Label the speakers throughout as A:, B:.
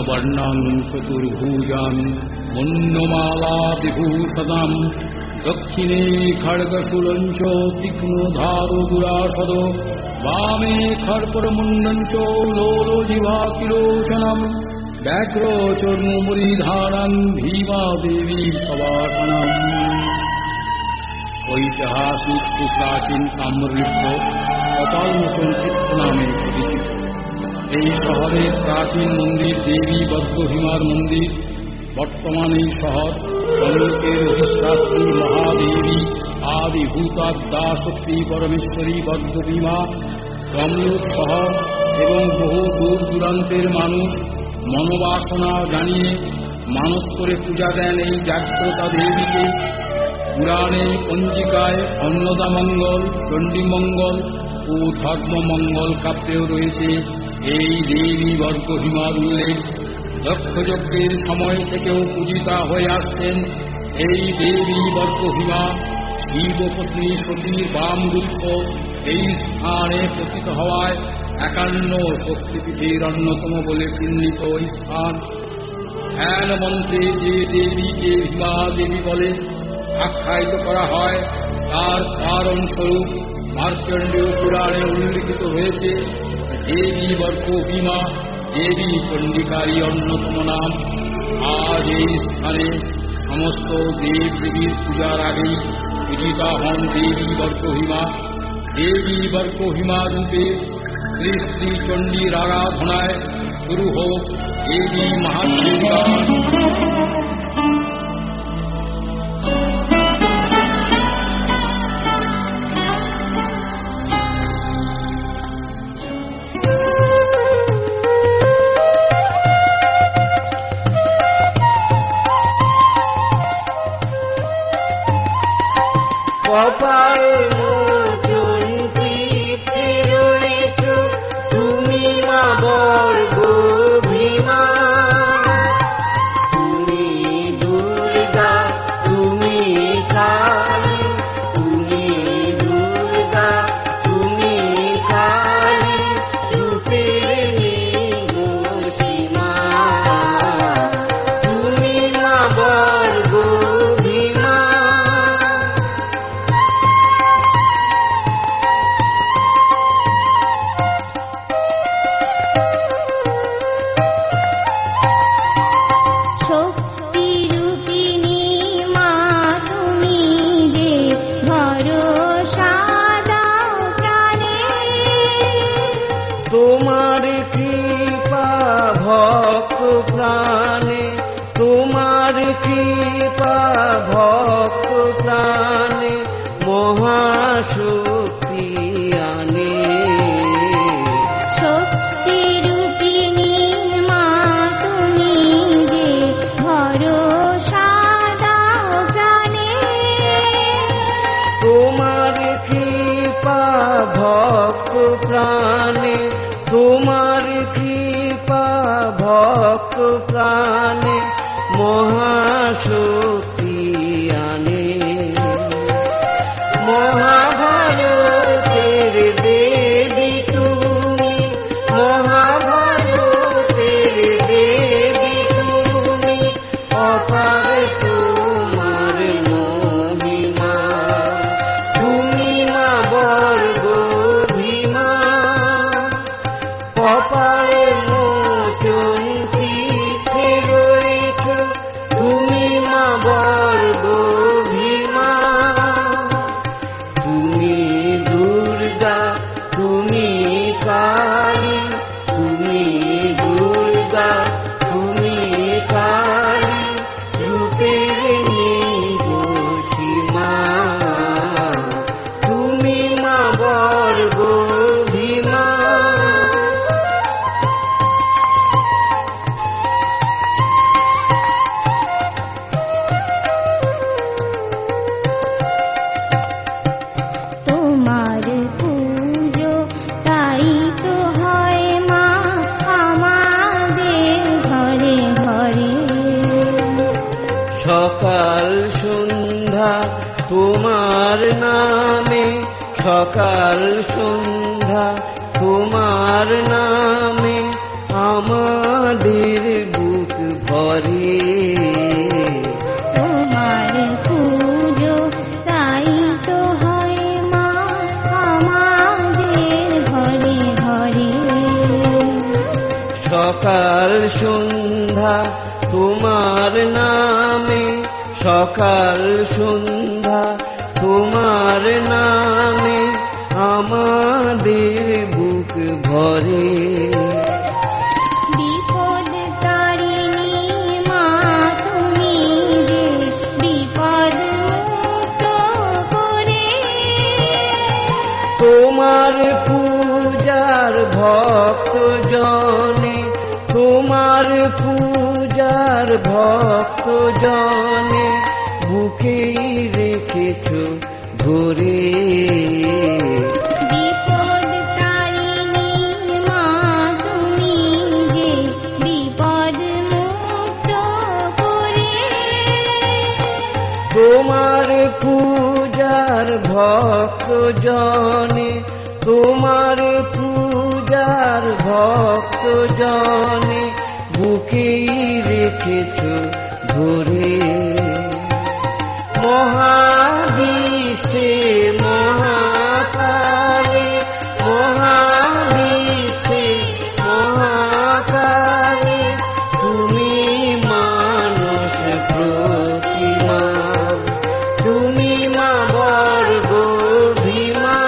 A: কৃষ্ণবর্ণং চতুর্ভুজাং মন্যমালা বিভূষদাম দক্ষিণে খড়গশূলঞ্চ তীক্ষ্ণধারো দুরাসদ বামে খর্পরমুণ্ডঞ্চ লোলজিহ্বাকিলোচনম ব্যাঘ্রচর্মমূলিধারং ভীমা দেবী সবাসনম। ঐতিহাসিক সুপ্রাচীন তাম্রলিপ্ত কপালমোচন তীর্থ নামে পরিচিত এই শহরের প্রাচীন মন্দির দেবী বদ্ধভীমার মন্দির। বর্তমান এই শহর তমলুকের অধিষ্ঠাত্রী মহাদেবী আদিভূতাদ্যা শক্তি পরমেশ্বরী বদ্ধভীমা তমলুক শহর এবং বহু দূর দূরান্তের মানুষ মনোবাসনা জানিয়ে মানত করে পূজা দেন এই জাগ্রতা দেবীকে। পুরাণে পঞ্জিকায় অন্নদামঙ্গল, চণ্ডীমঙ্গল ও ধর্মমঙ্গল কাব্যেও রয়েছে এই দেবী বদ্ধভীমার উল্লেখ। দক্ষযজ্ঞের সময় থেকেও পূজিতা হয়ে আসছেন এই দেবী বদ্ধভীমা। শিবপত্নী সতীর বাম রূপ এই স্থানে পতিত হওয়ায় 51 শক্তিপীঠের অন্যতম বলে চিহ্নিত এই স্থান। ধ্যান মন্ত্রে যে দেবীকে ভীমা দেবী বলে আখ্যায়িত করা হয় তার কারণস্বরূপ মার্কণ্ডেয় পুরাণে উল্লিখিত হয়েছে দেবী বদ্ধভীমা দেবী চণ্ডিকারই অন্যতম নাম। আজ এই স্থানে সমস্ত দেব দেবীর পূজার আগেই পূজিতা হন দেবী বদ্ধভীমা। দেবী বদ্ধভীমা রূপে শ্রী শ্রী চণ্ডীর আরাধনায় শুরু হোক দেবী মাহাত্ম্যের গান।
B: কপাল মোচন তীর্থে রয়েছ তুমি মা বর্গভীমা। তুমি দুর্গা তুমি কালী, তুমি দুর্গা তুমি কালী, রূপের নির্মসীমা। তুমি মা বর্গভীমা। তোমার কৃপা ভক্ত প্রাণে, তোমার কৃপা ভক্ত প্রাণে মহাশক্তি আনে।
C: শক্তি রূপিণী মা তুমি যে ভরসা দাও প্রাণে।
B: তোমার কৃপা ভক্ত প্রাণে, তোমার কৃপা ভক্ত প্রাণে মহাশক্তি আনে। মহাভারতের দেবী তুমি, মহাভারতের দেবী তুমি, অপার তোমার মহিমা। তুমি মা বর্গভীমা। কপাল মোচন তীর্থে রয়েছ তুমি মা বর্গভীমা। তুমি দুর্গা তুমি কালী, তুমি দুর্গা তুমি কালী, রূপের নির্মসীমা। তুমি মা বর্গভীমা।
C: তোমার পুজো তাই তো হয় মা আমাদের ঘরে ঘরে।
B: সকাল সন্ধ্যা তোমার নামে, সকাল সন্ধ্যা তোমার নামে আমাদের ঘরে
C: তোমার পুজো তাই তো হয় মা আমাদের ঘরে ঘরে।
B: সকাল সন্ধ্যা তোমার নামে, সকাল সন্ধ্যা তোমার নামে আমাদের বুক ভরে।
C: বিপদ তারিণী মা তুমি যে বিপদ মুক্ত করে।
B: তোমার পূজার ভক্ত জনে, তোমার পূজার ভক্ত জনে বুকেই রেখেছ ধরে।
C: বিপদ তারিণী মা তুমি যে বিপদ মুক্ত করে।
B: তোমার পূজার ভক্ত জনে, তোমার পূজার ভক্ত জনে বুকেই রেখেছ ধরে। মহাবিশ্বে মহাকালে, মহাবিশ্বে মহাকালে তুমি মানস প্রতিমা, তুমি মা বর্গ ভীমা।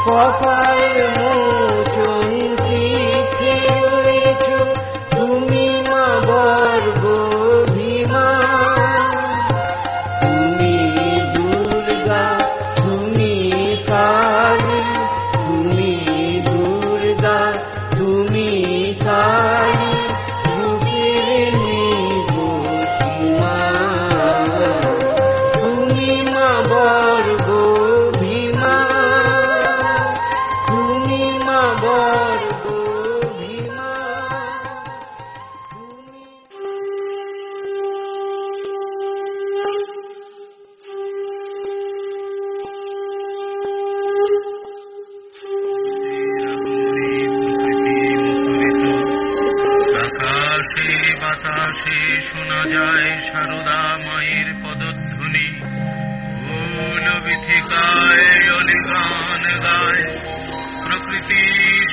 B: কপাল মোচন চিঠি রয়েছ তুমি মা বর্গ ভীমা। তুমি দুর্গা, তুমি কালী, তুমি দুর্গা, তুমি কালী, রূপের নিগোসীমা। তুমি মা বর্গ ভীমা, তুমি মা বর্গ ভীমা।
D: আকাশে বাতাসে শোনা যায় সারদা মায়ের পদধ্বনি। ফুল বিথিকায় অলিগান গায়, প্রকৃতি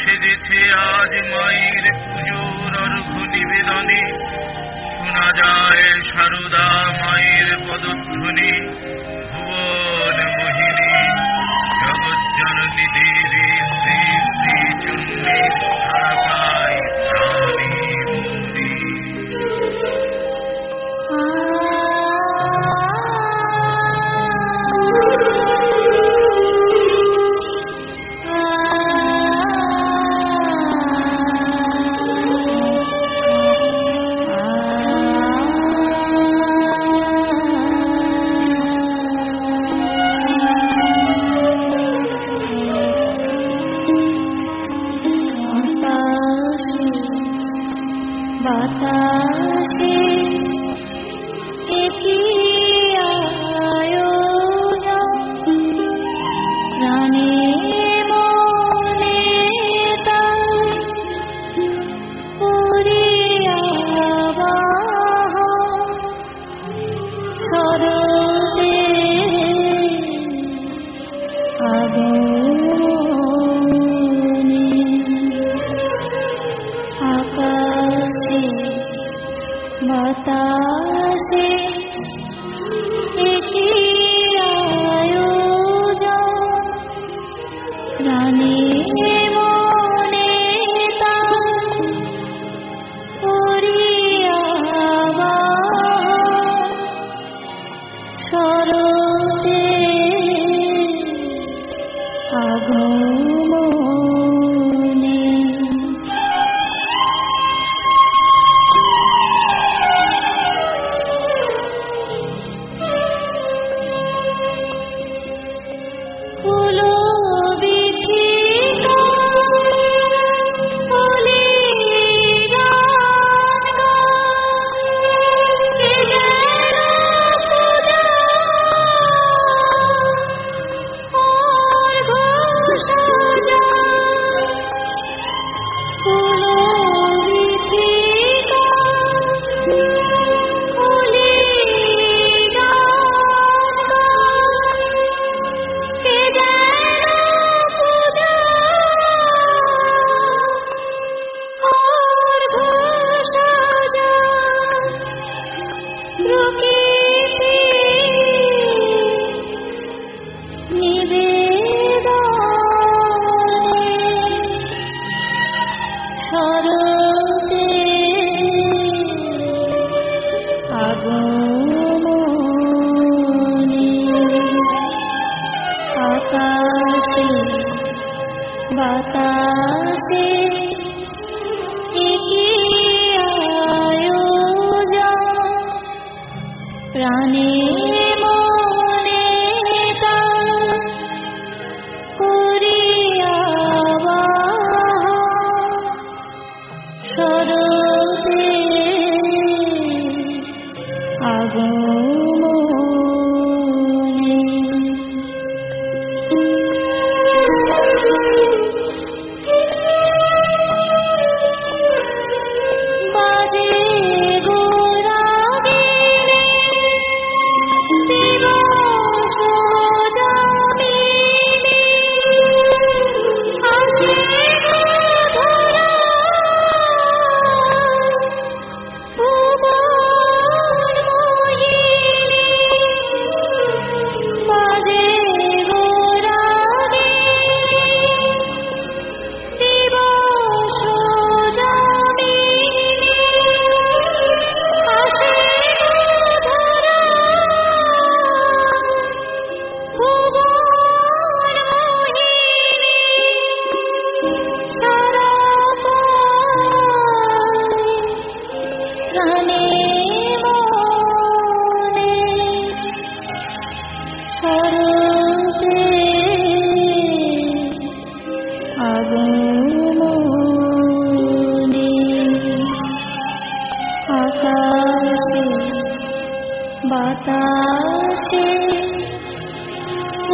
D: সেজেছে আজ মায়ের পুজোর অর্ঘ্য নিবেদনে। শোনা যায় সারদা মায়ের পদধ্বনি। ভুবন মোহিনী জগজ্জননী দেবী শ্রী শ্রী চণ্ডী ধারাকায় প্রাণী মূর্তি।
C: বাতাসে একই আয়োজন, প্রাণে মনে তাই করিয়া বাহন। শরতে আগমনে আকাশে বাতাসে একই আয়োজন, প্রাণে মনে তাই করিয়া বাহন। শরতে আগমনে ঘোষণা বাতাসে একি আয়োজন প্রাণে মনে তার করিয়া শরতে আগমনে বাজে গোরাগিনী দিবস যামিনী হাসে ধরা ভুবন মোহিনী বাজে গোরাগিনী দিবস যামিনী হাসে ধরা ভুবন মোহিনী সারা প্রাণে মনে শরতে আগমনে আকাশে বাতাসে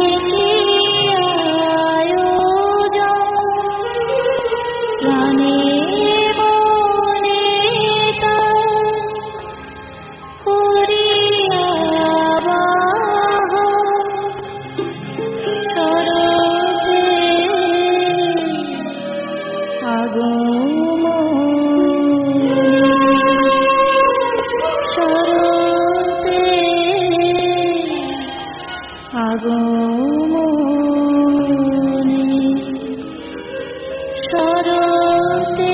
C: একি আয়োজন প্রাণে মনে তার করিয়া শরতে আগমনে শরতে আগমনে শরতে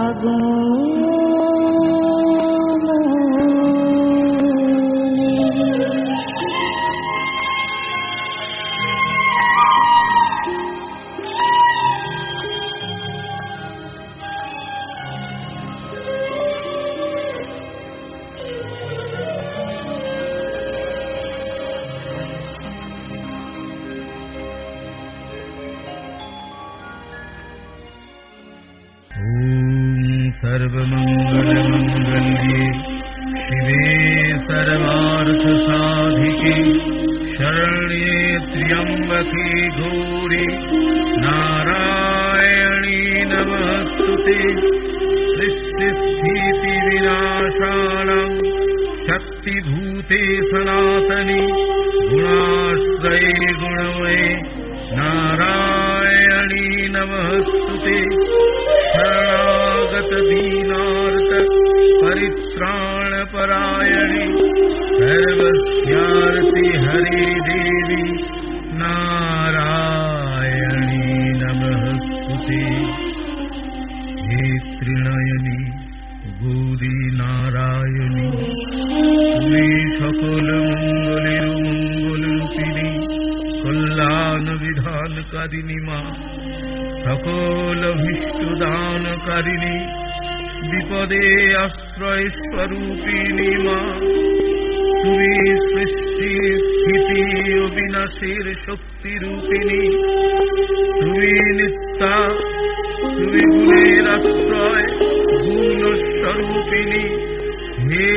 C: আগমনে
D: सर्वमंगलमंगल्ये शिवे सर्वार्थसाधिके शरण्ये त्र्यंबके गौरी नारायणी नमस्तुते सृष्टिस्थितिविनाशानां शक्तिभूते सनातने गुणाश्रये गुणमये नारायणी नमस्तुते शरणागत दीनार्त परित्राण परायणे सर्वस्यार्ति हरे देवी नारायणी नमस्तुते हे त्रिनयनी गौरी नारायणी তুমি সকল মঙ্গলের মঙ্গল রূপিণী কল্যাণ বিধানকারিণী মা সকল ভীষ্ট দানকারিণী বিপদে আশ্রয় স্বরূপিণী মা তুমি সৃষ্টি স্থিতি ও বিনাশের শক্তি রূপিণী তুমি নিত্যা তুমি গুণের আশ্রয় গুণ স্বরূপিণী হে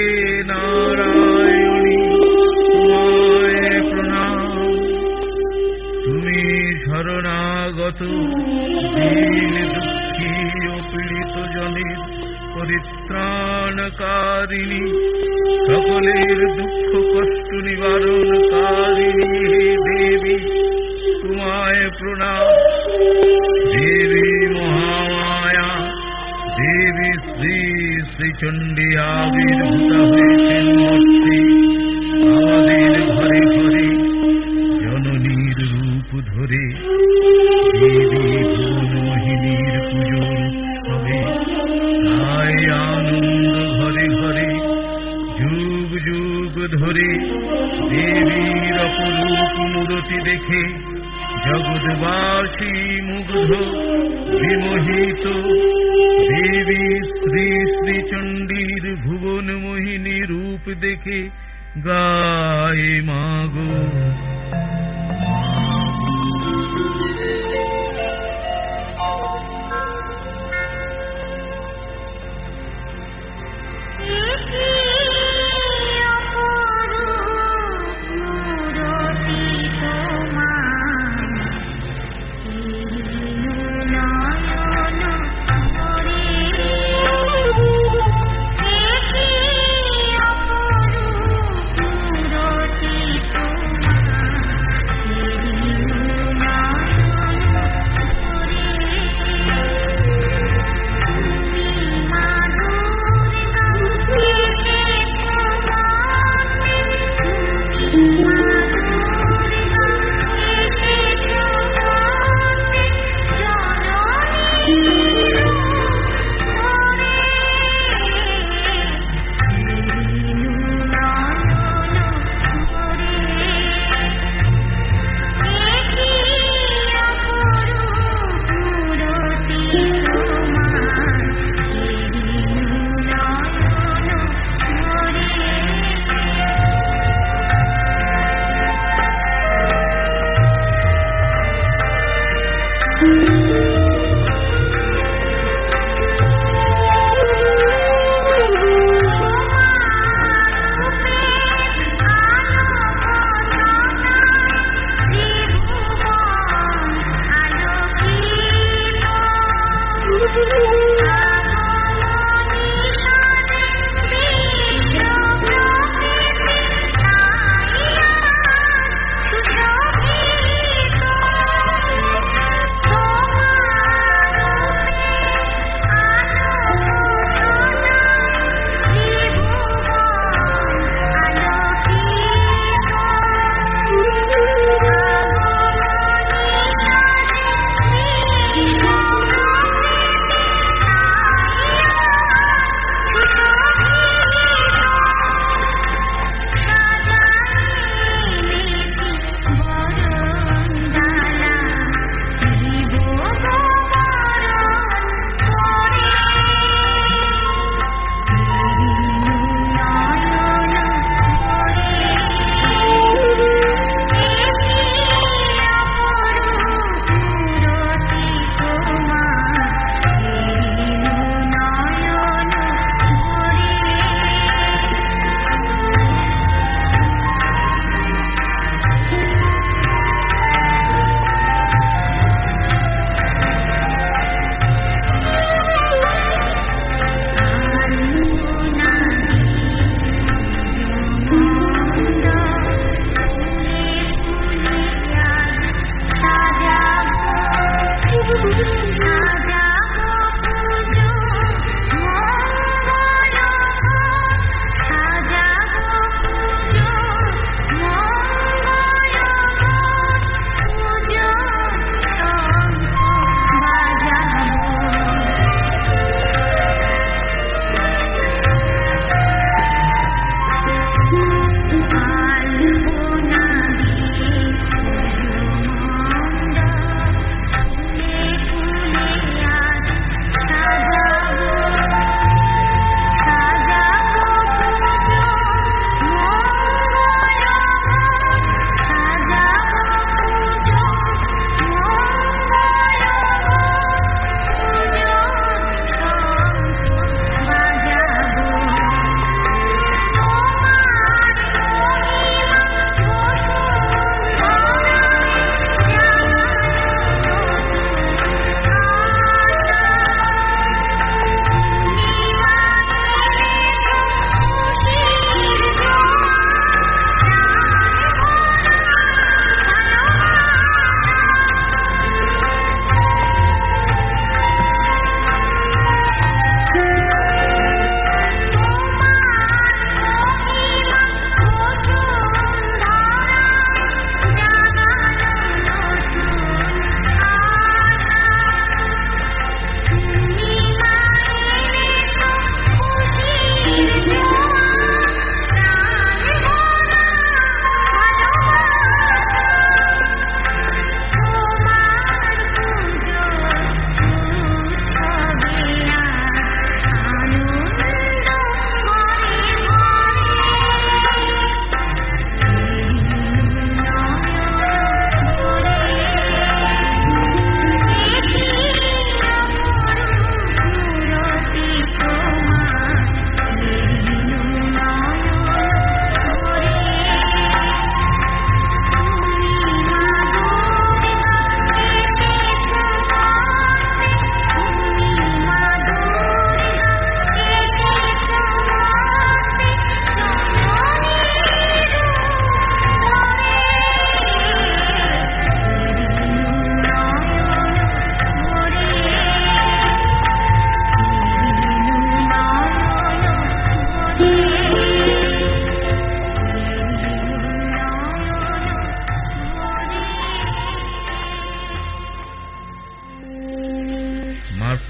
D: নারায়ণী তোমায় প্রণাম তুমি শরণাগত দীন দুঃখী ও পীড়িত জনের পরিত্রাণকারিণী সকলের দুঃখ কষ্ট নিবারণকারিণী হে দেবী তোমায় প্রণাম দেবী মহামায়া দেবী শ্রী শ্রীচণ্ডী আবির্ভূতা হয়েছেন মূর্তি আমাদের ঘরে ঘরে জননীর রূপ ধরে দেবী ভুবনমোহিনীর পুজোর উৎসবে তাই আনন্দ ঘরে ঘরে যুগ যুগ ধরে দেবীর অপরূপ মূরতি আরতি দেখে জগৎবাসী মুগ্ধ বিমোহিত। দেবী শ্রী শ্রী চণ্ডীর ভুবন মোহিনী রূপ দেখে গায়ে মাগো।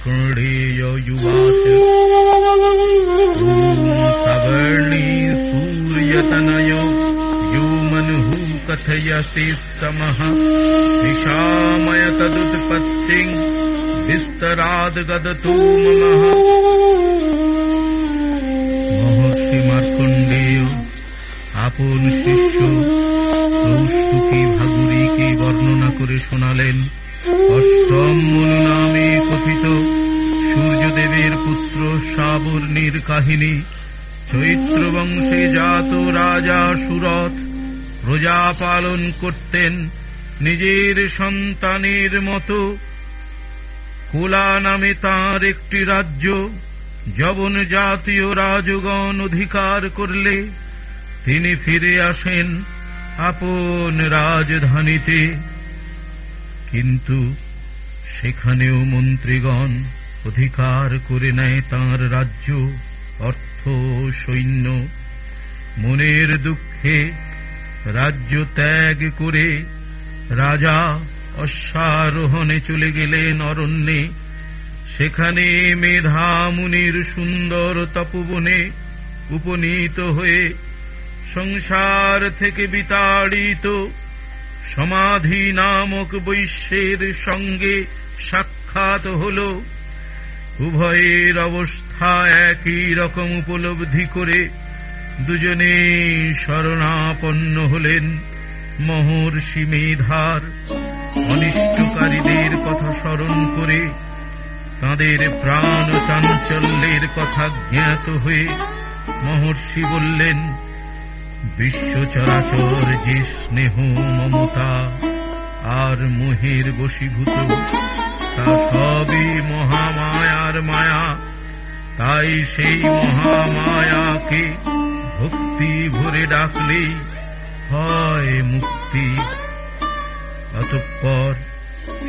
D: मार्कण्डेय युवाच सवर्णी सूर्यतनय यो मनुः कथयसि समः निशामय तदुत्पत्तिं विस्तराद्गदतु ममः। महर्षि मार्कण्डेय আপন শিষ্য কৌষ্টুকী ভাগুরীকে বর্ণনা করে শোনালেন অষ্টম মনু নামে কথিত সূর্যদেবের পুত্র সাবর্ণীর কাহিনী। চৈত্র বংশে জাত রাজা সুরথ প্রজা পালন করতেন নিজের সন্তানের মতো। কোলা নামে তাঁর একটি রাজ্য যবন জাতীয় রাজগণ অধিকার করলে তিনি ফিরে আসেন আপন রাজধানীতে। কিন্তু সেখানেও মন্ত্রীগণ অধিকার করে নেয় তাঁর রাজ্য, অর্থ, সৈন্য। মনের দুঃখে রাজ্য ত্যাগ করে রাজা অশ্বারোহণে চলে গেলেন অরণ্যে। সেখানে মেধামুনির সুন্দর তপবনে উপনীত হয়ে সংসার থেকে বিতাড়িত সমাধি নামক বৈশ্যের সঙ্গে সাক্ষাৎ হল। উভয়ের অবস্থা একই রকম উপলব্ধি করে দুজনে শরণাপন্ন হলেন মহর্ষি মেধার। অনিষ্টকারীদের কথা স্মরণ করে তাঁদের প্রাণ চাঞ্চল্যের কথা জ্ঞাত হয়ে মহর্ষি বললেন, বিশ্ব চরাচর যে স্নেহ মমতা আর মোহের বশীভূত, তা সবই মহামায়ার মায়া। তাই সেই মহামায়াকে ভক্তি ভরে ডাকলেই হয় মুক্তি। অতঃপর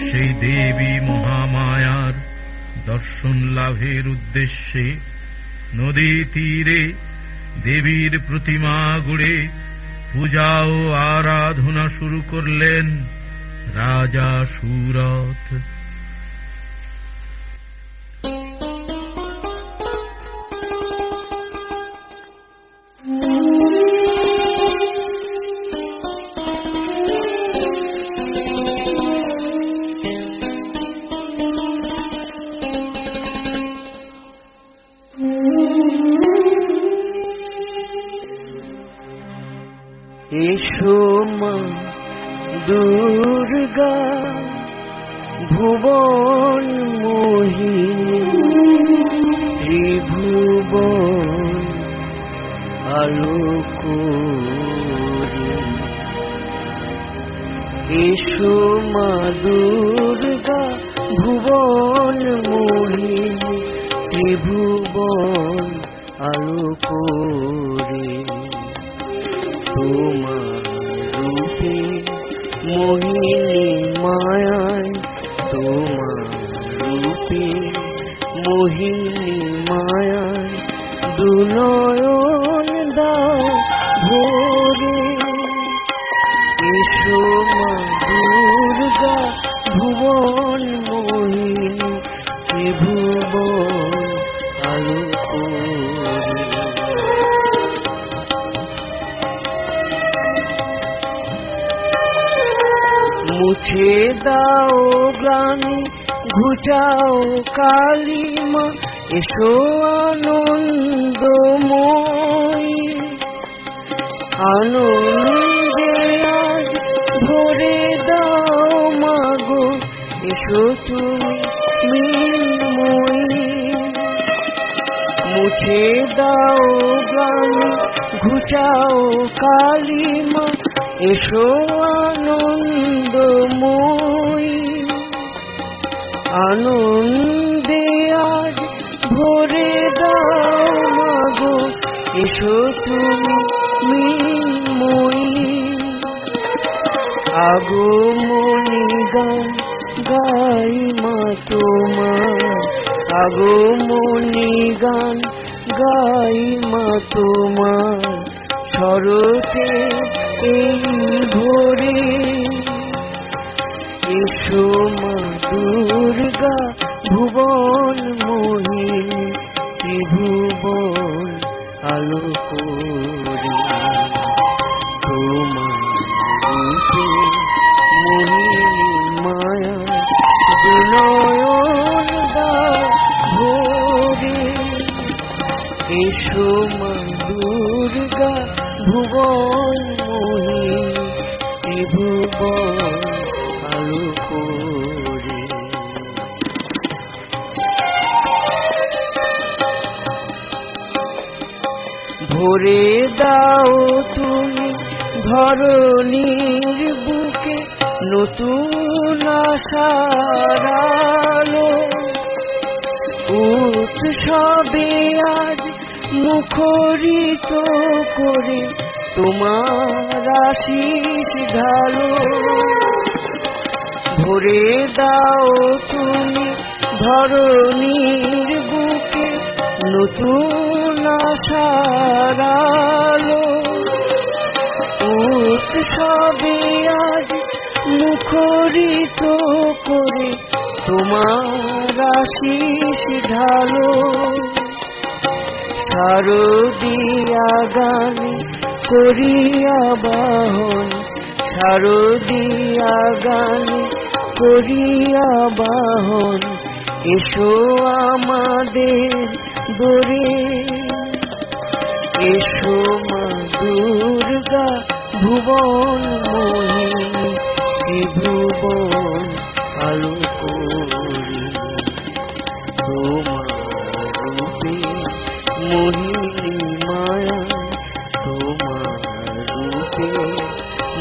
D: সেই দেবী মহামায়ার দর্শন লাভের উদ্দেশ্যে নদী তীরে দেবীর প্রতিমা গড়ে পূজা ও আরাধনা শুরু করলেন রাজা সুরথ।
B: এসো মা দুর্গা ভুবন মোহিনী, ত্রিভুবন আলোকরি। এসো মা দুর্গা ভুবন মোহিনী, ত্রিভুবন আলোকরি। তোমার রূপে মোহিনী মায়ায়, তোমার রূপে মোহিনী মায়ায় দুনয়ন দাও ভোরে। এসো মা দুর্গা ভুবন মোহিনী, ত্রিভুবন আলোকরি। মুছে দাও গ্লানি, ঘুচাও কালিমা, এসো আনন্দময়ী। আনন্দে আজ ভরে দাও মাগো, এসো তুমি মৃন্ময়ী। মুছে দাও গ্লানি, ঘুচাও কালিমা, এসো আনন্দময়ী। আনন্দে আজ ভরে দাও মাগো, এসো তুমি মৃন্ময়ী। আগমনী গান গাই মা তোমার, আগমনী গান গাই মা তোমার। শরতে এই ভোরে এসো মা দুর্গা ভুবন ভরে দাও তুমি ধরণীর বুকে নতুন আশার আলো। উৎসবে আজ মুখরিত করে তোমার আশিস ঢালো। ভরে দাও তুমি ধরণীর বুকে নতুন আশার আলো। উৎসবে আজ মুখরিত করে তোমার আশিস ঢালো। শারদীয়া গানে করিয়া বাহন, শারদীয়া গানে করিয়া বাহন, এসো আমাদের দোরে। এসো মা দুর্গা ভুবন মোহিনী, ত্রিভুবন আলো করি। তোমার রূপে মোহিনী মায়া, তোমার রূপে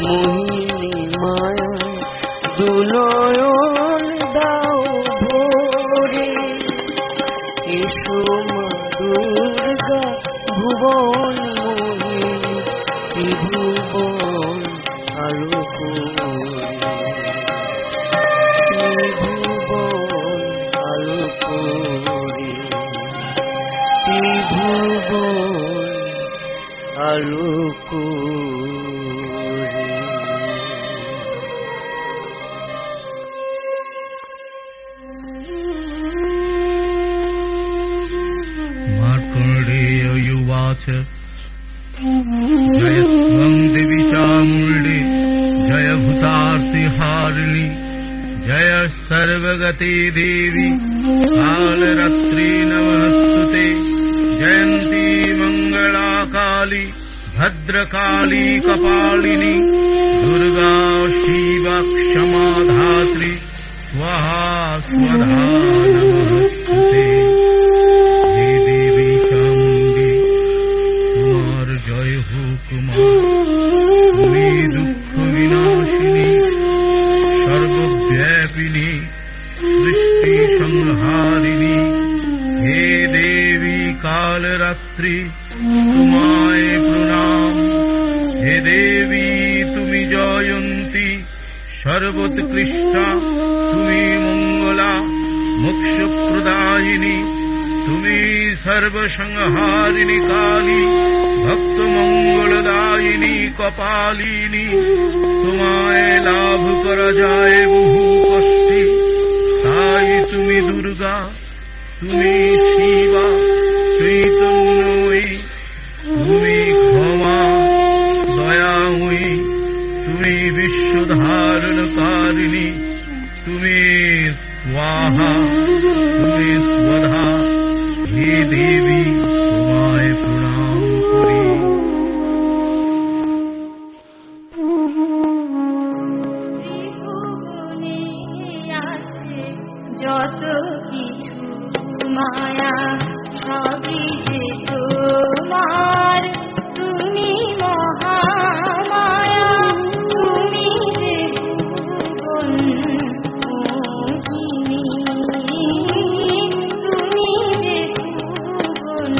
B: মোহিনী মায়া, দুনয়ন দাও ভোরে। এসো মা দুর্গা ভুবন মোহিনী, ত্রিভুবন আলো করি। ত্রিভুবন আলো করি, ত্রিভুবন আলো করি।
D: मार्कण्डेय युवाच जय स्वं देवी चामुण्डे, जय भूतार्तिहारिणि, जय सर्वगते देवी कालरात्रि नमस्तुते। जयन्ती मंगला काली भद्रकाली कपालिनी, दुर्गा शिवा क्षमा धात्री, स्वाहा स्वधा नमस्तुते। हे देवी चामुण्डी तुम्हार जय होक मा, তুমি দুঃখ বিনাশিনী সর্বব্যাপিনী সৃষ্টি সংহারিণী। হে দেবী কালরাত্রি তোমায় প্রণাম। হে দেবী তুমি জয়ন্তী সর্বোৎকৃষ্টা, তুমি মঙ্গলা মোক্ষপ্রদায়িনী, তুমি সর্বসংহারিণী কালী, ভক্ত মঙ্গলদায়িনী কপালিনী। তোমায় লাভ করা যায় বহু কষ্টে, তাই তুমি দুর্গা, তুমি শিবা চৈতন্যময়ী, তুমি ক্ষমা দয়াময়ী, তুমি বিশ্বধারণকারিণী, তুমি স্বাহা, তুমি স্বধা। হে দেবী তোমায় প্রণাম করি।
C: ত্রিভুবনে আছে যত কিছু মায়া, সবই যে তোমার, তুমি মহামায়া। তুমি যে ভুবন মোহিনী, তুমি যে ভুবন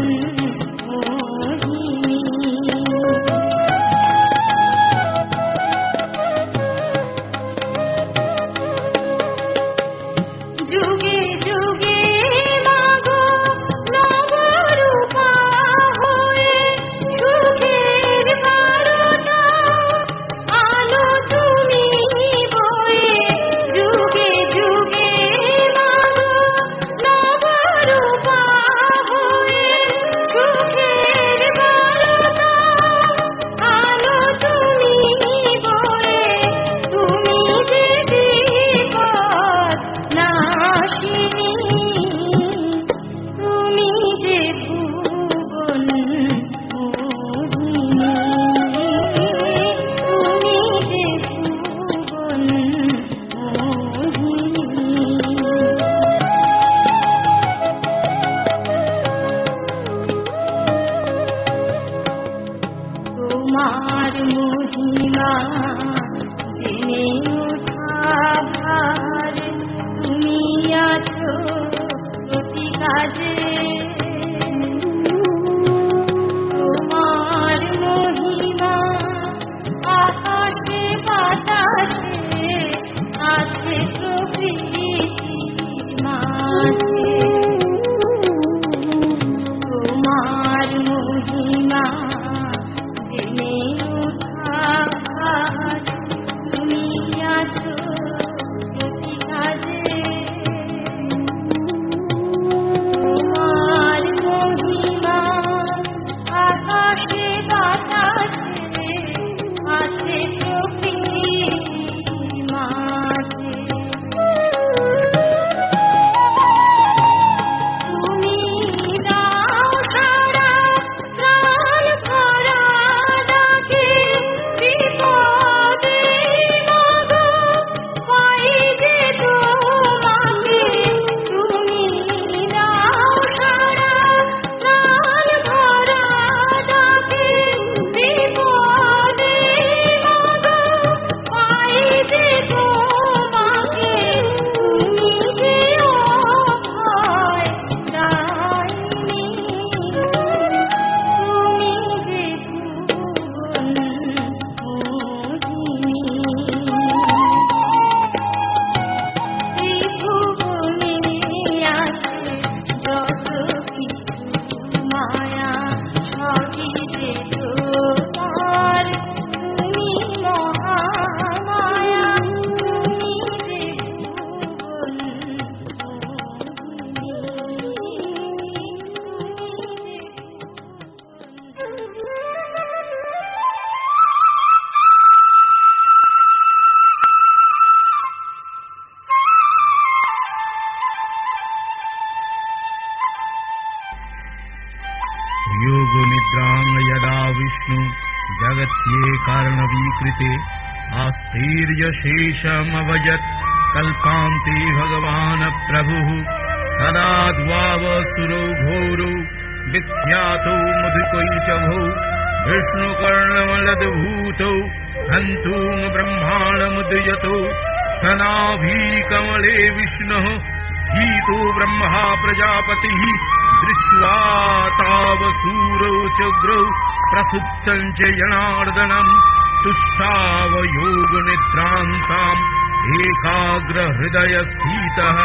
C: বাতাসে আছে প্রকৃতি মাঝে তোমার মহিমা জেনে ওঠার তুমি আছো প্রতি কাজে তোমার মহিমা আকাশে বাতাসে আছে প্রকৃতি মাঝে তুমি দাও সারা প্রাণ ভরা ডাকে বিপদে মাগো পাই যে তোমাকে তুমি দাও সারা প্রাণ ভরা ডাকে বিপদে মাগো পাই যে তোমাকে তুমি যে অভয় দায়িনী তুমি যে ভুবন মোহিনী এই ভুবনে আছে যত কিছু মায়া সবই যে তোমার তুমি মহামায়া তুমি যে ভুবন
D: योगो निद्रां यदा विष्णु जगत्ये कारणवीकृते आस्थैर्यशेषमवजत् कल्पान्ते भगवान् प्रभुः तदा द्वावसुरो घोरो विख्यातो मधुकैटभौ विष्णुकर्णमलद्भूतौ हन्तुं ब्रह्माण्डमुदयतो तनाभिकमले विष्णुः भीतो ब्रह्मा प्रजापतिः दृष्ट्वा तावसूरौ चग्रौ प्रसुप्तं च जनार्दनम् तुष्टाव योगनिद्रान्ताम् एकाग्रहृदयस्थितः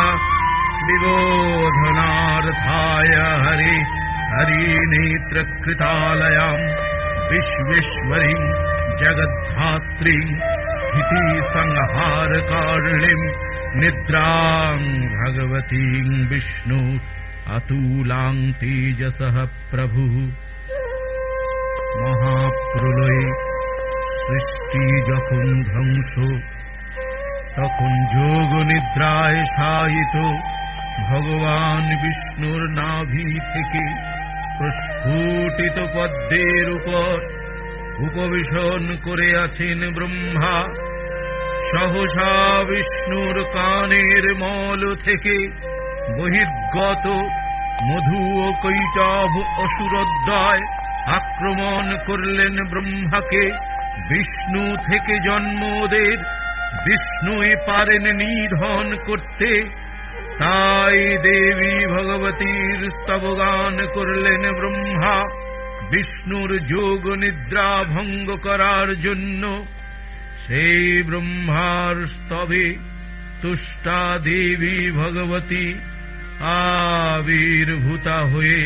D: विबोधनार्थाय हरे हरिनेत्रकृतालयाम् विश्वेश्वरीं जगद्धात्रीं स्थितिसंहारकारिणीं निद्रां भगवतीं विष्णु अतुलां तेजसः प्रभुः महाप्रलये सृष्टि যখন ধ্বংস তখন যোগ নিদ্রায় শায়িত ভগবান বিষ্ণুর নাভি থেকে প্রস্ফুটিত পদ্মের উপর উপবেশন করে আছেন ব্রহ্মা। সহসা বিষ্ণুর কানের মল থেকে বহির্গত মধু ও কৈটভ অসুরদ্বয় আক্রমণ করলেন ব্রহ্মাকে। বিষ্ণু থেকে জন্ম ওদের, বিষ্ণুই পারেন নিধন করতে। তাই দেবী ভগবতীর স্তবগান করলেন ব্রহ্মা বিষ্ণুর যোগ নিদ্রা ভঙ্গ করার জন্য। সেই ব্রহ্মার স্তবে তুষ্টা দেবী ভগবতী আবির্ভূতা হয়ে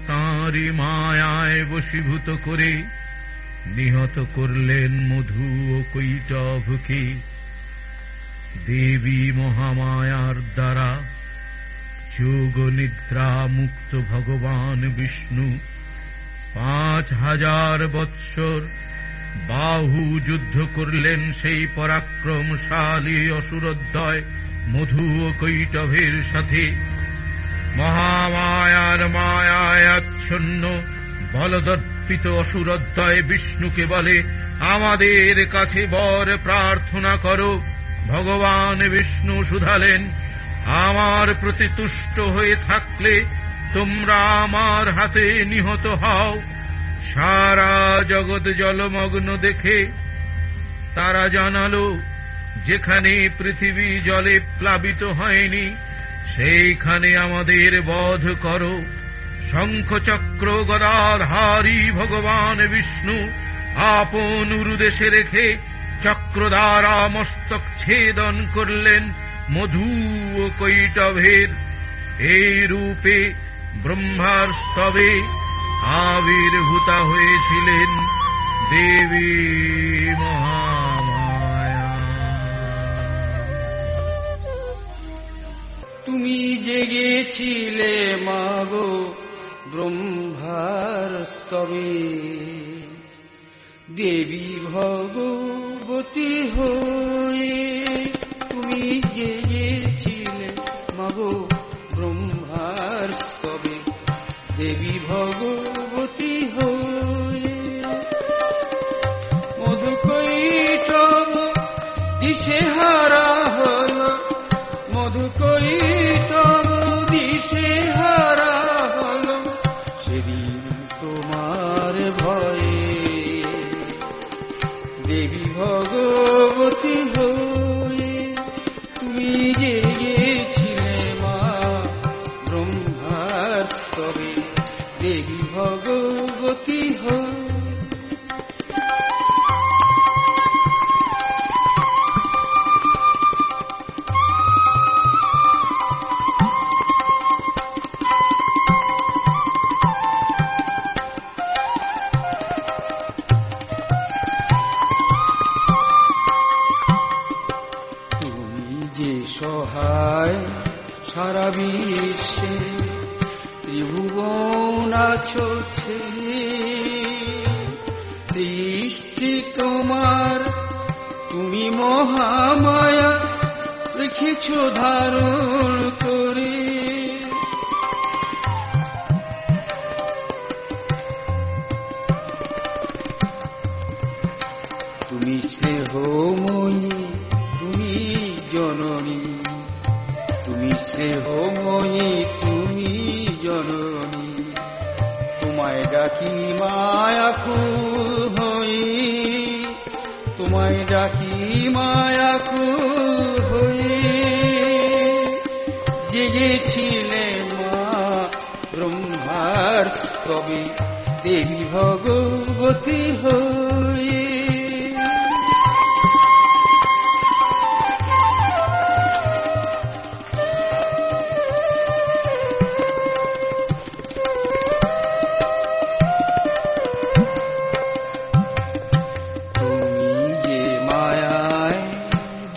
D: তাঁরই মায়ায় বশীভূত করে নিহত করলেন মধু ও কৈটভকে। দেবী মহামায়ার দ্বারা যোগ নিদ্রা মুক্ত ভগবান বিষ্ণু 5000 বৎসর বাহু যুদ্ধ করলেন সেই পরাক্রমশালী অসুরদ্বয় মধু ও কৈটভের সাথে। মহামায়ার মায়ায় আচ্ছন্ন বলদর্পিত অসুরদ্বয় বিষ্ণুকে বলে, আমাদের কাছে বর প্রার্থনা করো। ভগবান বিষ্ণু শুধালেন, আমার প্রতি তুষ্ট হয়ে থাকলে তোমরা আমার হাতে নিহত হও। সারা জগৎ জলমগ্ন দেখে তারা জানালো, যেখানে পৃথিবী জলে প্লাবিত হয়নি সেইখানে আমাদের বধ করো। শঙ্খচক্র গদাধারী ভগবান বিষ্ণু আপন উরুদেশে রেখে চক্র দ্বারা মস্তক ছেদন করলেন মধু ও কৈটভের। এই রূপে ব্রহ্মার স্তবে আবির্ভূতা হয়েছিলেন দেবী মহামায়া।
A: তুমি জেগেছিলে মাগো ব্রহ্মার স্তবে, দেবী ভগবতী হয়ে। তুমি জেগেছিলে মাগো ব্রহ্মার স্তবে, দেবী ভগবতী হয়ে। মধুকৈটভ দিশেহারা হল, মধুকৈটভ দিশেহারা হল, সেদিন তোমার ভয়ে দেবী ভগবতী হয়ে। তুমি জেগেছিলে মা ব্রহ্মার স্তবে, দেবী ভগবতী হয়ে। সহায় সারা বিশ্বে ত্রিভুবন আছো ছেয়ে, সৃষ্টি তোমার তুমি মহামায়া রেখেছ ধারণ করে। তুমি স্নেহময়ী, তুমি জননী, তুমি স্নেহময়ী, তুমি জননী। তোমায় ডাকি মায়াকুল হয়ে, তোমায় ডাকি মায়াকুল হয়ে। জেগেছিলে মা ব্রহ্মার স্তবে, দেবী ভগবতী হয়ে।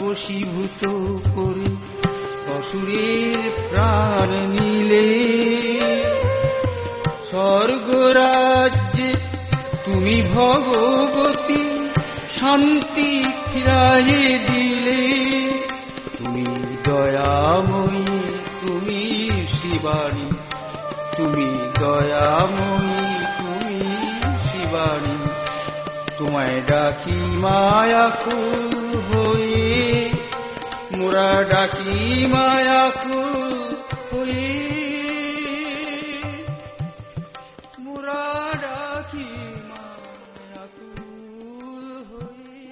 A: বশীভূত করে অসুরের প্রাণ নিলে, স্বর্গরাজ্যে তুমি ভগবতী শান্তি ফিরাইয়ে দিলে। তুমি দয়াময়ী, তুমি শিবানী, তুমি দয়াময়ী, তুমি শিবানী। তোমায় ডাকি মায়াকুল হয়ে, মোরা ডাকি মায়াকুল হয়ে, মোরা ডাকি মায়াকুল হয়ে।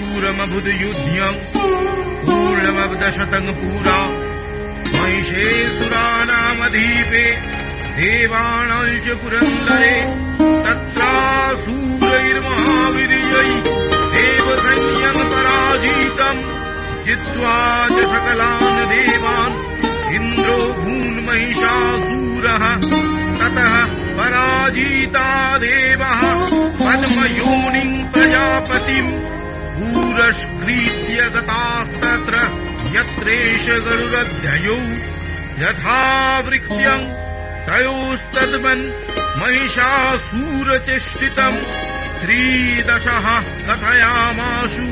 D: देवासुरमभुदयुध्यं पूर्णमब्दशतं पुरा महिषे सुरानामधीपे देवानां च पुरन्दरे तत्रासुरैर्महावीर्यै देवसैन्यं पराजितं जित्वा च सकलान् देवान् इन्द्रो भून्महिषासुरः ततः पराजिता देवः पद्मयोनिं प्रजापतिं पुरस्कृत्य गतास्तत्र यत्रेष गरुडध्वजौ यथावृक्ष्यं तयोस्तद्वन् महिषासुरचेष्टितं श्रीदशः कथयामाशु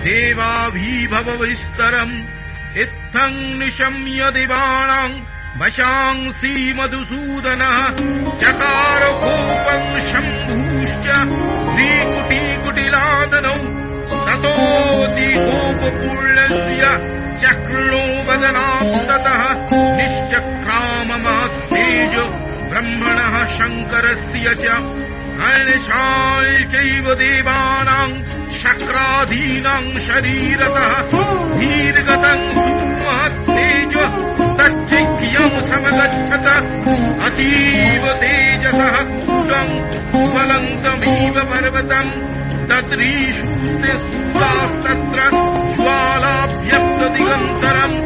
D: देवाभिभवविस्तरम् इत्थं निशम्य देवानां वशांसि मधुसूदनः चकार कोपं शम्भूश्च द्विकुटिकुटिलादनौ ततोऽतिकोपपूर्णस्य चक्रणो वदनात् ततः निश्चक्राममहत्तेजो ब्रह्मणः शङ्करस्य च अणशाल् चैव देवानां शक्राधीनां शरीरतः दीर्घतं सुमहत्तेजो तच्चिह्यं समगच्छत अतीव तेजसः कूटं ज्वलन्तमिव पर्वतम् तद्रीषूते सूरास्तत्र ज्वालाभ्यक्तदिगन्तरम्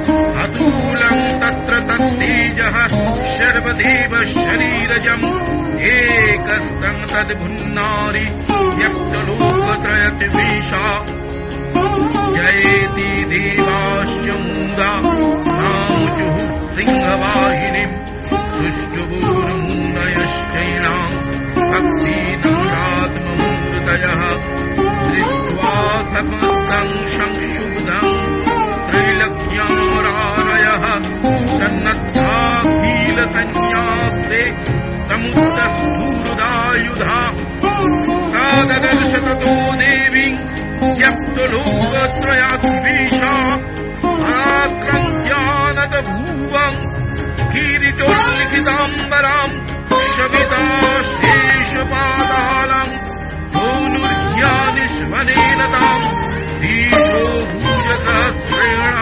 D: अतूलम् तत्र तत्तेजः सर्वदेव शरीरजम् एकस्तम् तद्भुन्नारि व्यक्तलोकत्रयद्वेषा जयति देवाश्च मूदा नामुचुः सिंहवाहिनीम् सुष्ठुभूर्मूनयश्चैनाम् भक्तिनम्रात्ममूर्तयः दृष्ट्वा समस्तम् संशुद्धम् त्रैलक्ष्यमरारयः सन्नद्धाखिलसंज्ञाप्ते समुद्रस्थूरुदायुधा सा ददर्श ततो देवीम् त्यक्तलोकत्रयाद्वेषा आक्रन्त्यानत भुवम् किरीटोल्लिखिताम्बराम् शमिता शेषपातालम् धनुर्ध्यानिष्वनेन ताम् दीर्घो भुजसहस्रेण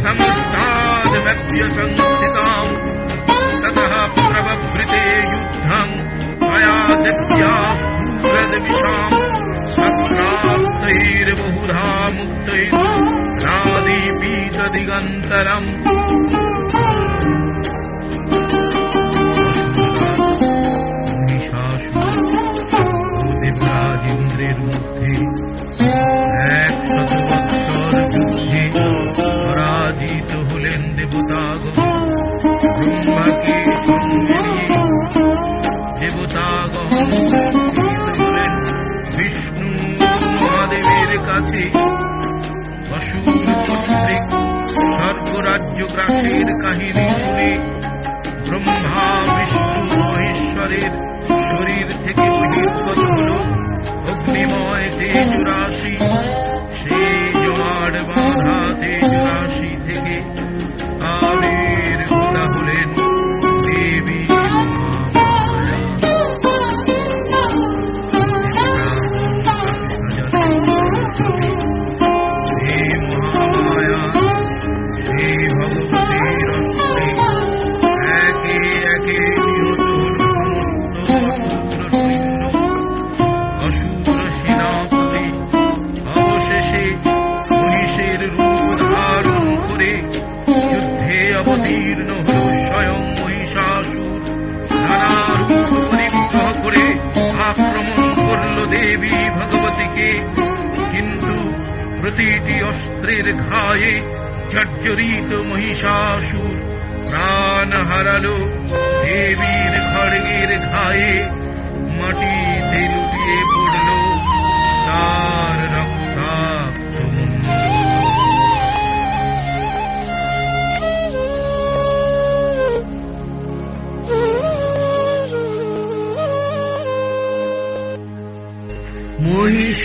D: समस्ताद्व्यसंस्थिताम् ततः प्रववृते युद्धम् मया दिव्याः पूरद्विषाम् शस्त्रास्तैर्बहुधा मुक्तैरादीपीतदिगन्तरम् दिव्याजिन्द्रिरूद्धे 100 বৎসর যুদ্ধে পরাজিত হলেন দেবতাগণ ব্রহ্মাকে সঙ্গে নিয়ে দেবতাগণ হলেন বিষ্ণু মহাদেবের কাছে অসুর কর্তৃক স্বর্গরাজ্য গ্রাসের কাহিনী শুনে ব্রহ্মা বিষ্ণু মহেশ্বরের শরীর থেকে বহির্গত হল অগ্নিময় তেজরাশি সেই জমাট বাঁধা তেজরাশি থেকে আবির্ভূতা হলেন দেবী মহামায়া হে ভগবতীর অস্ত্রে একে একে নিহত হল সমস্ত অসুর সেনাপতি অবশেষে মহিষের রূপ ধারণ করে যুদ্ধে অবতীর্ণ হল স্বয়ং মহিষাসুর নানা রূপ পরিগ্রহ করে আক্রমণ করল দেবী ভগবতীকে কিন্তু প্রতিটি অস্ত্রের ঘায়ে জর্জরিত মহিষাসুর প্রাণ হারালো দেবীর খড়গের ঘায়ে মাটিতে লুটিয়ে পড়ল তার রক্তাক্ত মুণ্ড।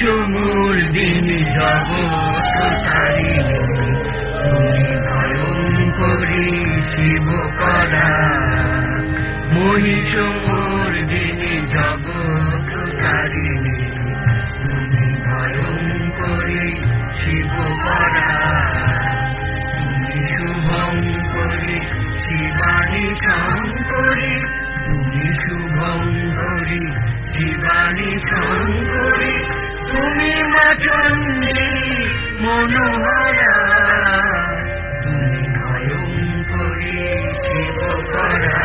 B: মহিষমর্দিনী জগৎতারিণী তুমি ভয়ঙ্করী শিবকলা মহিষমর্দিনী জগৎতারিণী তুমি ভয়ঙ্করী শিবকলা তুমি শুভঙ্করী শিবানী শঙ্করী তুমি শুভঙ্করী শিবানী শঙ্করী তুমি মা চণ্ডী মনোহরা তুমি ভয়ঙ্করী শিবকলা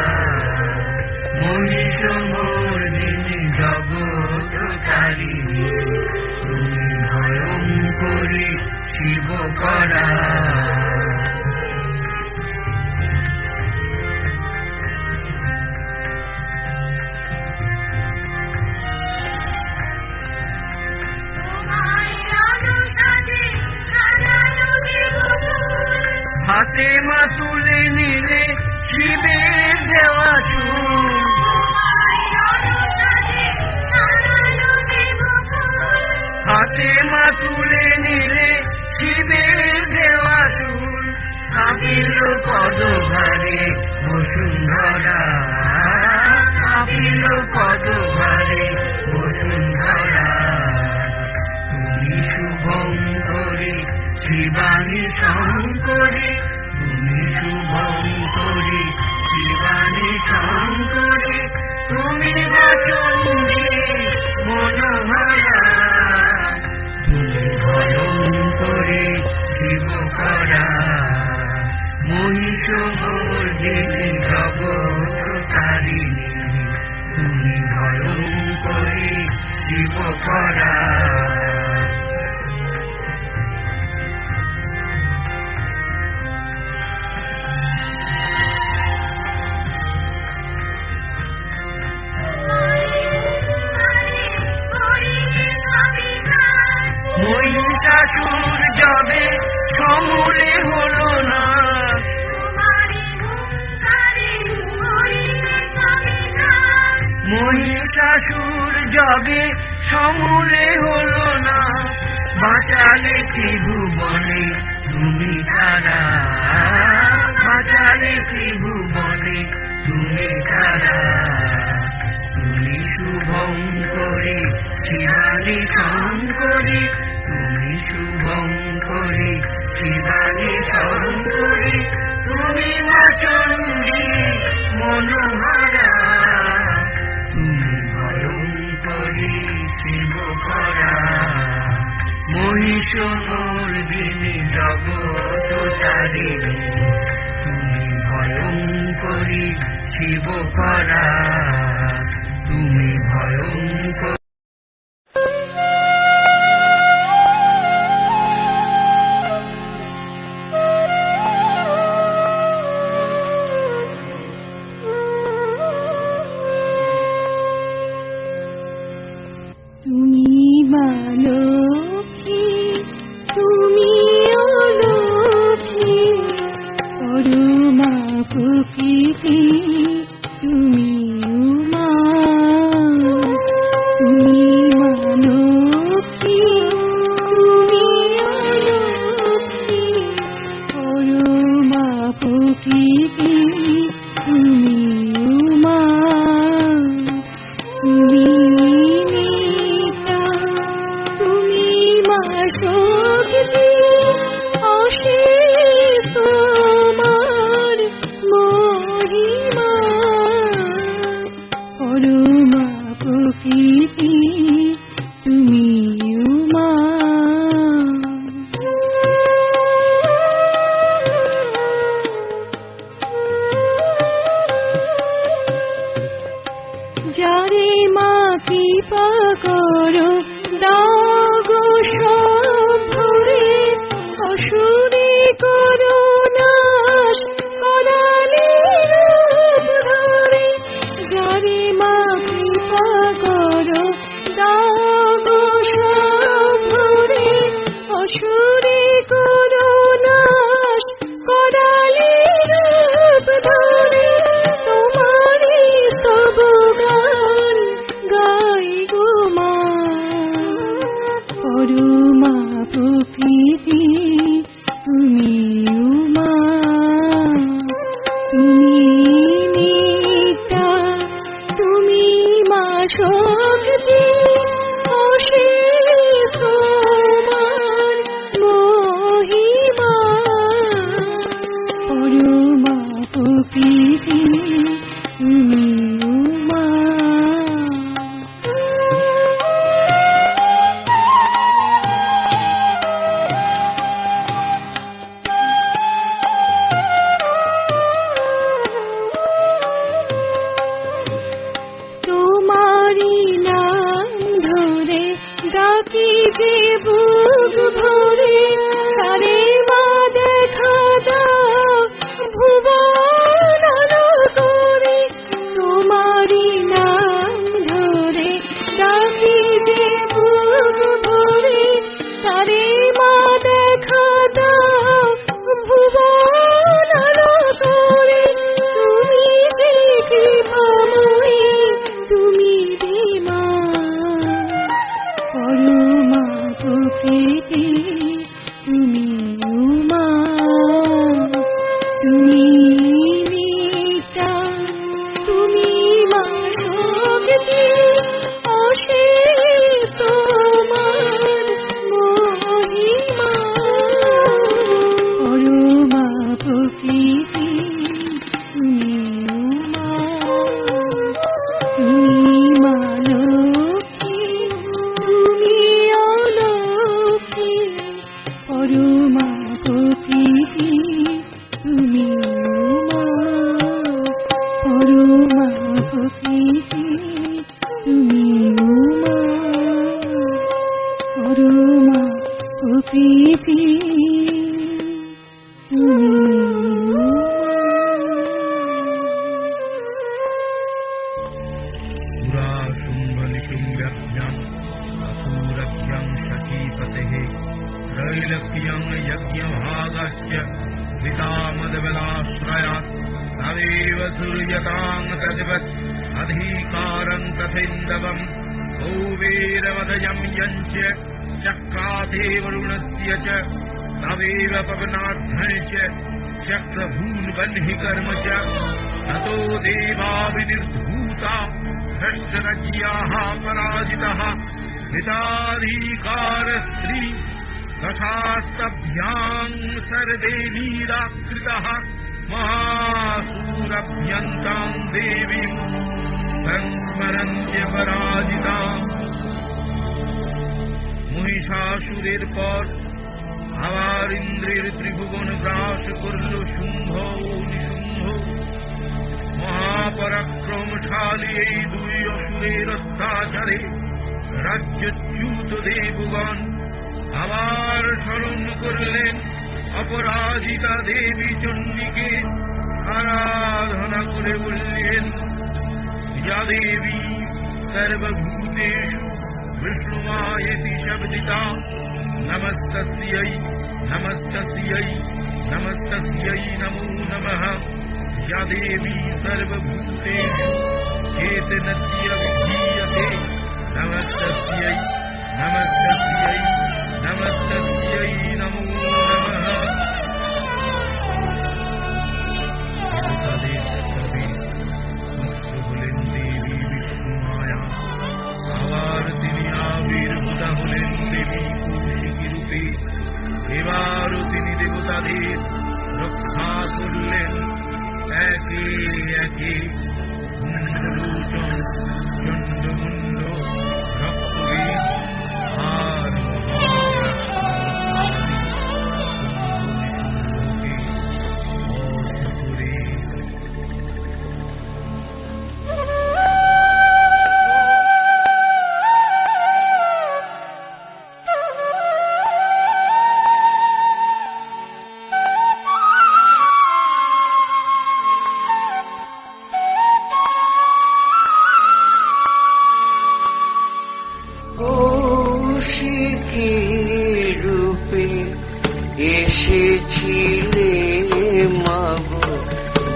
B: মহিষমর্দিনী জগৎতারিণী তুমি ভয়ঙ্করী শিবকলা হাতে মা তুলে নিলে শিব দেওয়া চুল হাতে মা তুলে নিলে শিবের দেওয়া চুল কাঁপিল পদভারে বসুন্ধরা কাঁপিল পদভারে বসুন্ধরা তুমি শুভঙ্করী শিবানী শঙ্করী তুমি শুভঙ্করী শিবানী শঙ্করী তুমি বাচন্ডী মনোহরা তুমি ভয়ঙ্করী শিবকরা মহিষমর্দিনী জগৎকারিণী তুমি ভয়ঙ্করী শিবকরা মহিষাসুর যাবে সমূলে হলো না মহিষাসুর যাবে সমূলে হলো না বাঁচালে ত্রিভুবনে তুমি তারা বাঁচালে ত্রিভুবনে তুমি তারা তুমি শুভঙ্করী শিবানী শঙ্করী তুমি শুভঙ্করী শিবানী শঙ্করী তুমি মাচন্ডী মনোহরা তুমি ভয়ঙ্করী শিবকরা মহিষমর্দিনী জগৎকারিণী তুমি ভয়ঙ্করী শিবকরা তুমি ভয়ঙ্কর
C: তুমি মালকী তুমি অলৌকিক পরমা প্রকৃতি তুমি উমা তুমি মালকী তুমি অলৌকিক পরমা প্রকৃতি তুমি উমা তুমি যারে মা কৃপা করো দাগো সব ভরে অসুরে করো নাশ করালে রূপ ধরে যারে মা কৃপা করো দাগো সব ভরে অসুরে করো নাশ করালে রূপ ধরে তোমারে সব গান গাই গো মা পরমা প্রকৃতি তুমি উমা তুমি নিতা তুমি মা শক্তি অশেষ তোমার মহিমা পরমা প্রকৃতি তুমি উমা তোমারি নাম ধরে ডাকি যে বুক ভরে তারে মা দেখা দাও ভুবন করে তোমারি নাম ধরে ডাকি যে বুক ভরে তারে মা দেখা দাও ভুবন করে তুমি যে বেটি
D: পুরা শুম্ভনিশুম্ভ্যাভ্যাং অসুরভ্যাং শচীপতেঃ त्रैलोक्यं यज्ञभागश्च पितामदबलाश्रयात् तमेव सूर्यतां तद्वत् अधिकारं तथैन्दवम् भूवेरवदयं यञ्च चक्राते वरुणस्य च तमेव पवनार्थं च चक्रभून्वह्नि कर्म च ततो देवा विनिर्धूता भ्रष्टरज्ञाः पराजितः हिताधिकारस्त्री दशास्तभ्यां सर्वे नीराकृतः महासूरभ्यन्तां देवीं संस्मरन्त्य पराजिताम् মহিষাসুরের পর আবার ইন্দ্রের ত্রিভুবন গ্রাস করল শুম্ভ ও নিশুম্ভ। মহাপরাক্রমশালী এই দুই অসুরের অত্যাচারে রাজ্যচ্যুত দেবগণ আবার স্মরণ করলেন অপরাজিতা দেবী চণ্ডীকে, আরাধনা করে বললেন, যা দেবী সর্বভূতেষু विष्णुमायति शब्दिता नमस्तस्यै नमस्तस्यै नमस्तस्यै नमो नमः। या देवी सर्वभूतेषु चेतनस्य विधीयते नमस्तस्यै नमस्तस्यै नमस्तस्यै नमो नमः। হলেন দেবী বিষ্ণুমায়া, আবার তিনি আবির্ভূত হলেন দেবী কৌশিকী রূপে। এবারও তিনি দেবতাদের রক্ষা করলেন একে একে। কুণ্ডলোচন, চণ্ডমুণ্ড, রক্তবীর আর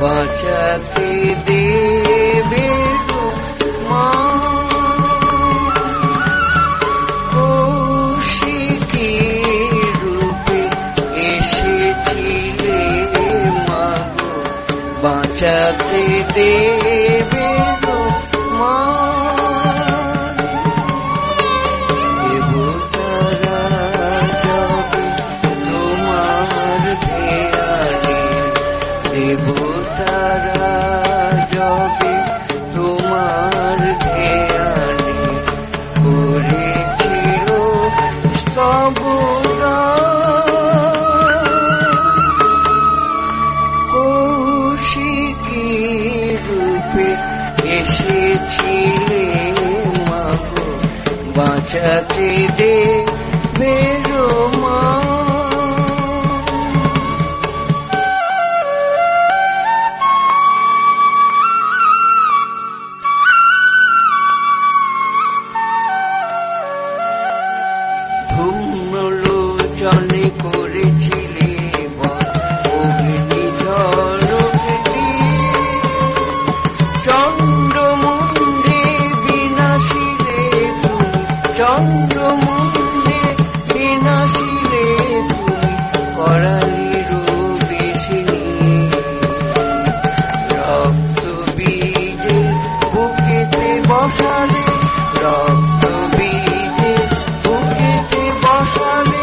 B: বাঁচাতে দেবে মা, কৌশিকী রূপে এসেছিলে মা, বাঁচাতে দেবে মা। দেবতারা যাবে তোমার ধ্যানে, দেবতারা যাবে তোমার ধ্যানে, করেছিল স্তবগান। কৌশিকী রূপে এসেছিলে মা, বাঁচাতে দেবে মা। ধূম্রলোচনে করেছিলে অগ্নিঝড়কে, চন্দ্রমুণ্ডে বিনাশিলে তুমি, চন্দ্রমুণ্ডে বিনাশিলে তুমি, করালির বেশিনী। রক্ত বীজে বুকেতে বসালে, রক্ত বীজে বুকেতে বসালে,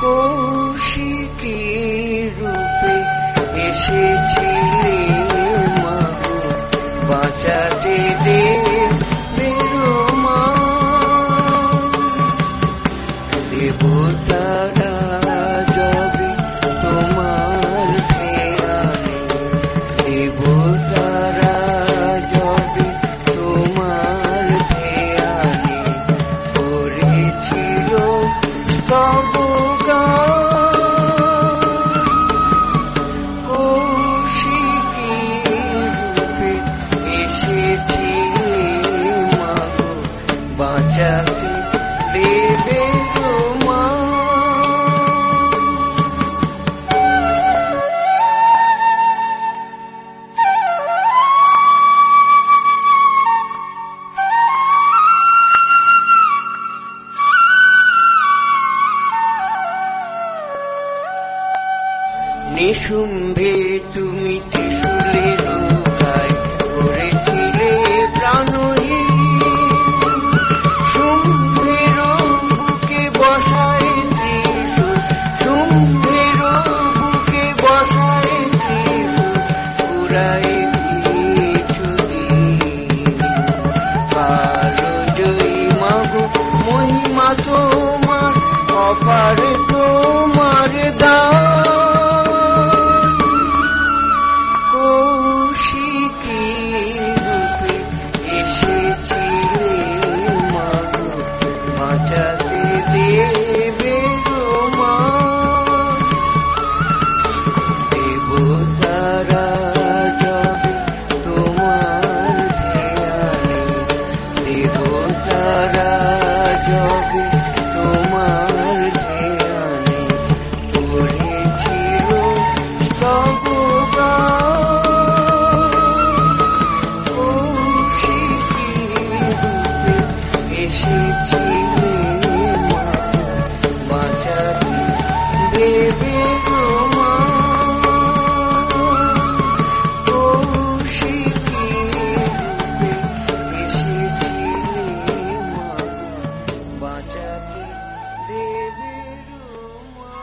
B: কৌশিকী রূপে এসেছিলে মা, বাঁচাতে দেবে মা। দেবতারা যাবে তোমার ধ্যানে, দেবতারা যাবে তোমার প্রায় কিছুদিন কালো জয়ী মাগো মহিমা তোমার অপার তোমার দান কৌশিকী রূপে এসেছিলে মাগো বাঁচাতে দেবে গো মা দেবতারা যাবে তোমার ধ্যানে দেবতারা যাবে তোমার ধ্যানে পড়েছিল স্তব কৌশিকী রূপে এসেছিলে মা বাঁচাতে দেবে গো মা কৌশিকী রূপে এসেছিলে মা বাঁচাতে দেবে গো মা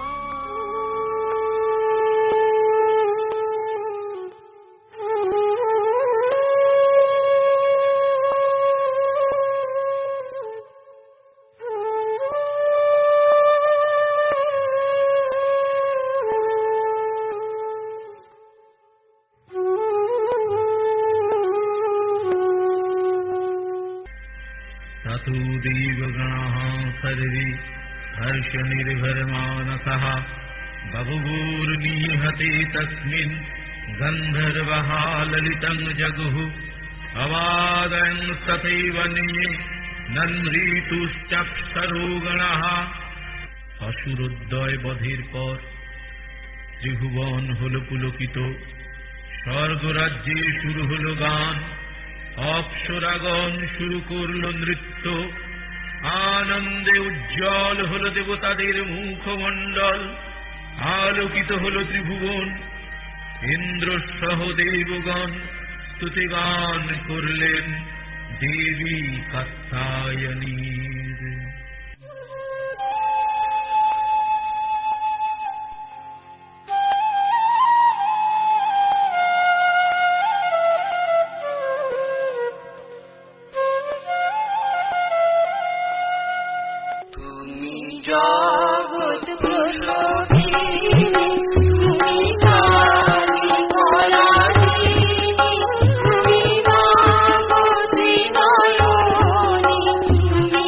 D: ततो देवगणाः सर्वे हर्षनिर्भरमानसः बभूवुर्निहते तस्मिन् गन्धर्वः ललितं जगुः अवादयंस्तथैव निये नन्मृतुश्चक्षरो गणः असुरोद्वय बधेर पर त्रिभुवन हल पुलकित स्वर्गराज्ये शुरू हल गान অপ্সরাগণ শুরু করল নৃত্য আনন্দে উজ্জ্বল হল দেবতাদের মুখমণ্ডল আলোকিত হল ত্রিভুবন ইন্দ্র সহ দেবগণ স্তুতিগান করলেন দেবী কাত্যায়নীর।
C: জগৎ প্রসবিনী তুমি কালী পরায়ণী তুমি মা ত্রিনয়নী তুমি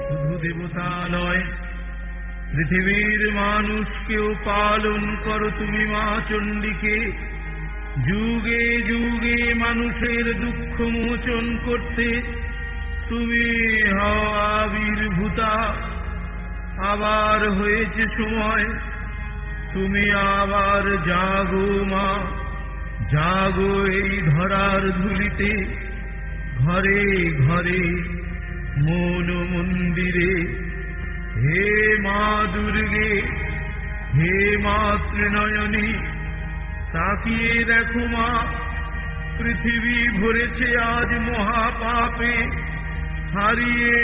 D: শুধু দেবতা নয়, পৃথিবীর মানুষকেও পালন করো তুমি মা চণ্ডীকে। যুগে যুগে মানুষের দুঃখ মোচন করতে তুমি হও আবির্ভূতা। আবার হয়েছে সময়, তুমি আবার জাগো মা, জাগো এই ধরার ধুলিতে, ঘরে ঘরে মন মন্দিরে। হে মা দুর্গে, হে মা ত্রিনয়নী, তাকিয়ে দেখো মা, পৃথিবী ভরেছে আজ মহাপাপে। হারিয়ে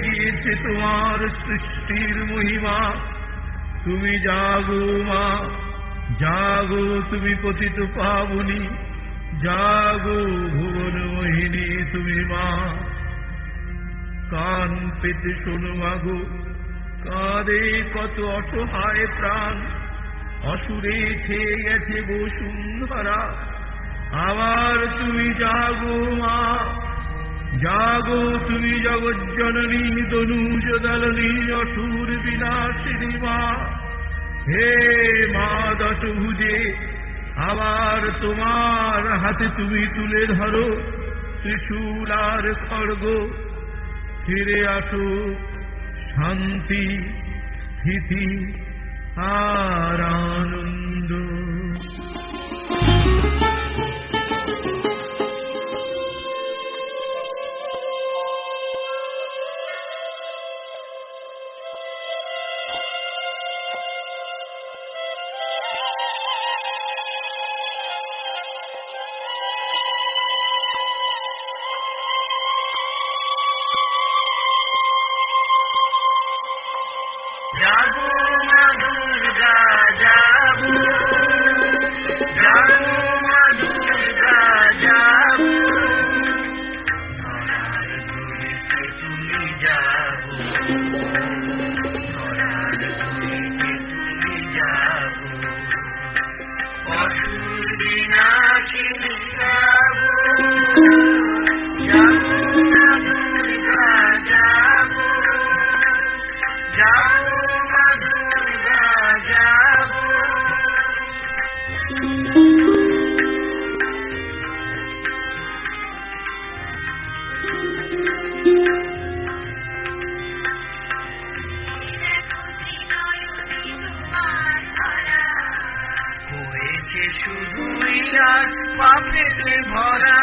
D: গিয়েছে তোমার সৃষ্টির মহিমা। তুমি জাগো মা, জাগো তুমি পতিত পাবনী, জাগো ভুবন মোহিনী তুমি মা। কান পেতে শোনো মাগো, কাঁদে কত অসহায় প্রাণ, অসুরে ছেয়ে গেছে বসুন্ধরা। আবার তুমি জাগো মা, জাগো তুমি জগজ্জননী তনুজ দলনী অসুর বিনাশিনী মা। হে মা দশভুজে, আবার তোমার হাতে তুমি তুলে ধরো ত্রিশূল আর খড়গ। ফিরে আসো শান্তি, স্থিতি আর আনন্দ।
B: জাগো মা দুর্গা জাগো, জাগো মা দুর্গা জাগো, ধরার ধুলিতে তুমি জাগো, ধরার ধুলিতে তুমি জাগো, অসুর বিনাশিনী জাগো, জাগো মা দুর্গা জাগো, জাগো মা দুর্গা জাগো। হয়েছে শুধুই আজ পাপেতে ভরা,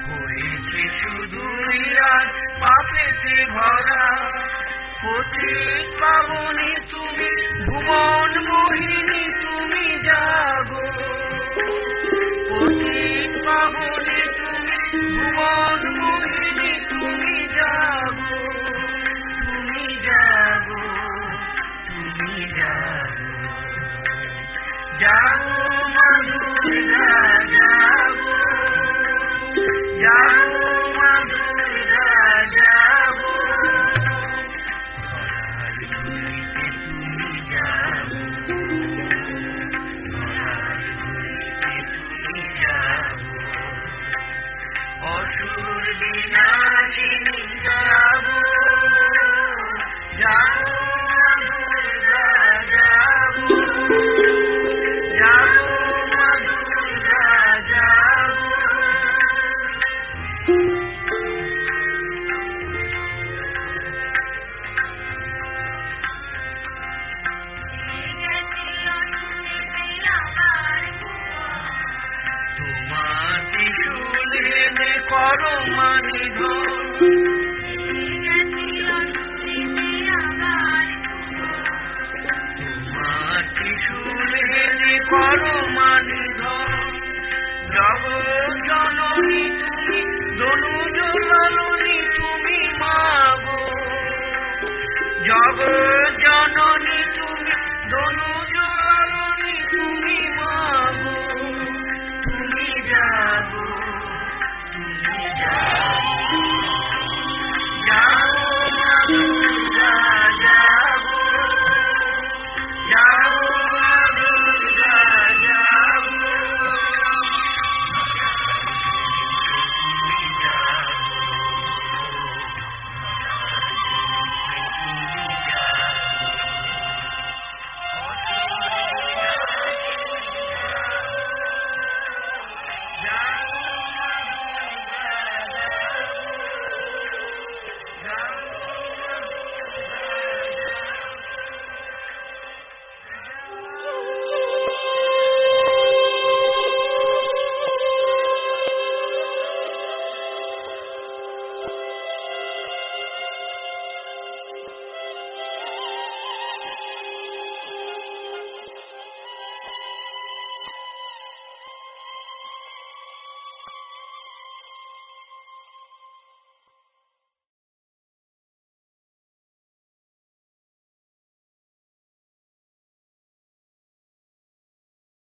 B: হয়েছে শুধুই আজ পাপেতে ভরা। পতিত পাবনী তুমি, ভুবন মোহিনী তুমি জাগো, পতিত পাবনী তুমি, ভুবন মোহিনী তুমি জাগো, তুমি জাগো, তুমি জাগো, জাগো মা দুর্গা জাগো, জাগো মা দুর্গা জাগো, ধরার ধুলিতে তুমি জাগো, ধরার ধুলিতে তুমি জাগো, অসুর বিনাশিনী জাগো, জাগো মা দুর্গা জাগো, জাগো মা দুর্গা জাগো। তোমার ত্রিশূল হেনে করো মানিধন, তোমার ত্রিশূল হেনে করো মানিধন। জগৎ জননী তুমি, দনুজ লালনী তুমি মাগো, জগৎ